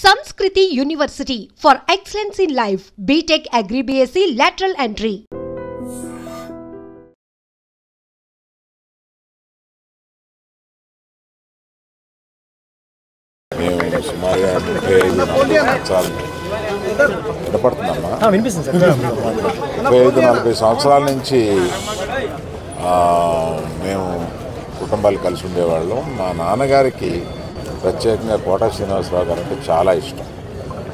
Sanskriti University for excellence in life. BTech Agri BSc lateral entry. సుమారుగా 35-40 సంవత్సరాల నుంచి మేము కుటుంబాలు కలిసి ఉండేవాళ్ళం. మా నాన్నగారికి ప్రత్యేకంగా కోట శ్రీనివాసరావు గారు అంటే చాలా ఇష్టం.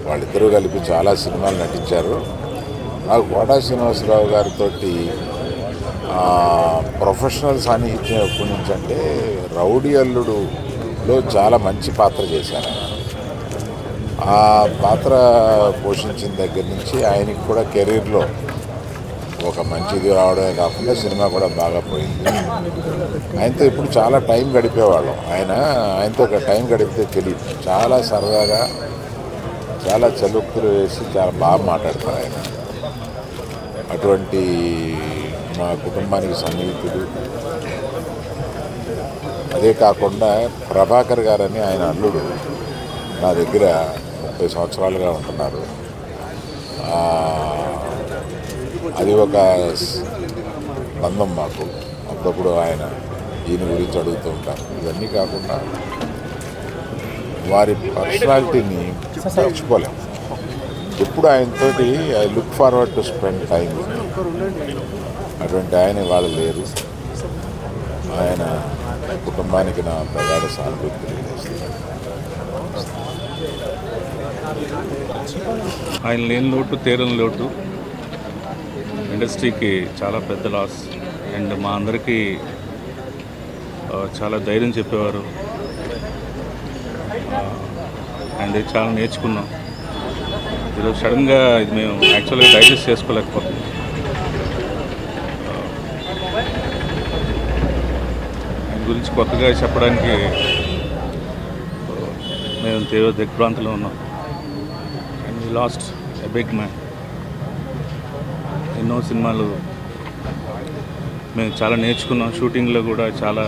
వాళ్ళిద్దరూ కలిపి చాలా సినిమాలు నటించారు. నాకు కోట శ్రీనివాసరావు గారితో ప్రొఫెషనల్ సాన్నిహిత్యం ఎప్పటి నుంచి అంటే రౌడీ అల్లుడులో చాలా మంచి పాత్ర చేశాను. ఆ పాత్ర పోషించిన దగ్గర నుంచి ఆయనకి కూడా కెరీర్లో ఒక మంచిది రావడమే కాకుండా సినిమా కూడా బాగా పోయింది. ఆయనతో ఇప్పుడు చాలా టైం గడిపేవాళ్ళం. ఆయనతో ఒక టైం గడిపితే తెలియదు. చాలా సరదాగా చాలా చలుక్కులు వేసి చాలా బాగా మాట్లాడతారు ఆయన. అటువంటి మా కుటుంబానికి సన్నిహితుడు. అదే కాకుండా ప్రభాకర్ గారని ఆయన అల్లుడు నా దగ్గర 30 సంవత్సరాలుగా ఉంటున్నారు. అది ఒక బంధం మాకు. అప్పుడప్పుడు ఈయన గురించి అడుగుతూ ఉంటారు. ఇవన్నీ కాకుండా వారి పర్సనాలిటీని నేర్చుకోలేము. ఎప్పుడు ఆయనతో I look forward to spend time. అటువంటి ఆయన వాళ్ళు లేరు. ఆయన కుటుంబానికి నా ప్రగాఢ సానుభూతి తెలియజేస్తున్నారు. ఆయన లేని లోటు తీరని లోటు ఇండస్ట్రీకి చాలా పెద్ద లాస్. అండ్ మా అందరికీ చాలా ధైర్యం చెప్పేవారు. అండ్ చాలా నేర్చుకున్నాం. ఈరోజు సడన్గా ఇది మేము యాక్చువల్గా డైజెస్ట్ చేసుకోలేకపోతున్నాం. ఆయన గురించి కొత్తగా చెప్పడానికి మేము తీవ్ర దిగ్భ్రాంతిలో ఉన్నాం. And we lost a big man. ఎన్నో సినిమాలు మేము చాలా నేర్చుకున్నాం. షూటింగ్లో కూడా చాలా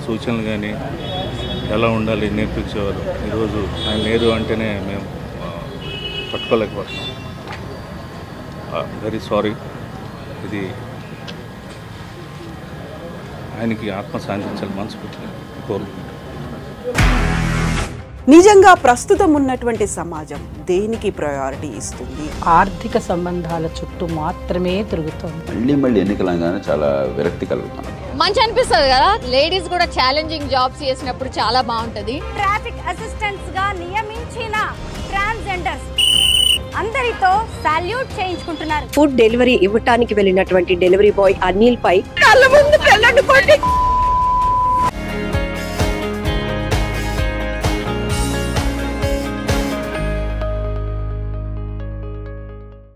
సూచనలు కానీ ఎలా ఉండాలి నేర్పించేవారు. ఈరోజు ఆయన లేరు అంటేనే మేము పట్టుకోలేకపోతున్నాం. Very sorry. ఇది ఆయనకి ఆత్మ శాంతించాలి మనస్ఫూర్తిగా కోరుకుంటున్నాం. నిజంగా ప్రస్తుతం ఉన్నటువంటి సమాజం దేనికి ప్రయారిటీ ఇస్తుంది? ఆర్థిక సంబంధాల చుట్టూ మాత్రమే తిరుగుతుంది. మళ్ళీ ఎన్నికలంగానే చాలా విరక్తి కలుగుతాం. మంచి అనిపిస్తుంది కదా. లేడీస్ కూడా ఛాలెంజింగ్ జాబ్స్ చేసినప్పుడు చాలా బాగుంటది. ట్రాఫిక్ అసిస్టెంట్స్ గా నియమించిన ట్రాన్స్జెండర్స్ అందరితో సాల్యూట్ చేయించుకుంటున్నారు. ఫుడ్ డెలివరీ ఇవ్వటానికి వెళ్ళినటువంటి డెలివరీ బాయ్ అనిల్ పై కళ్ళ ముందు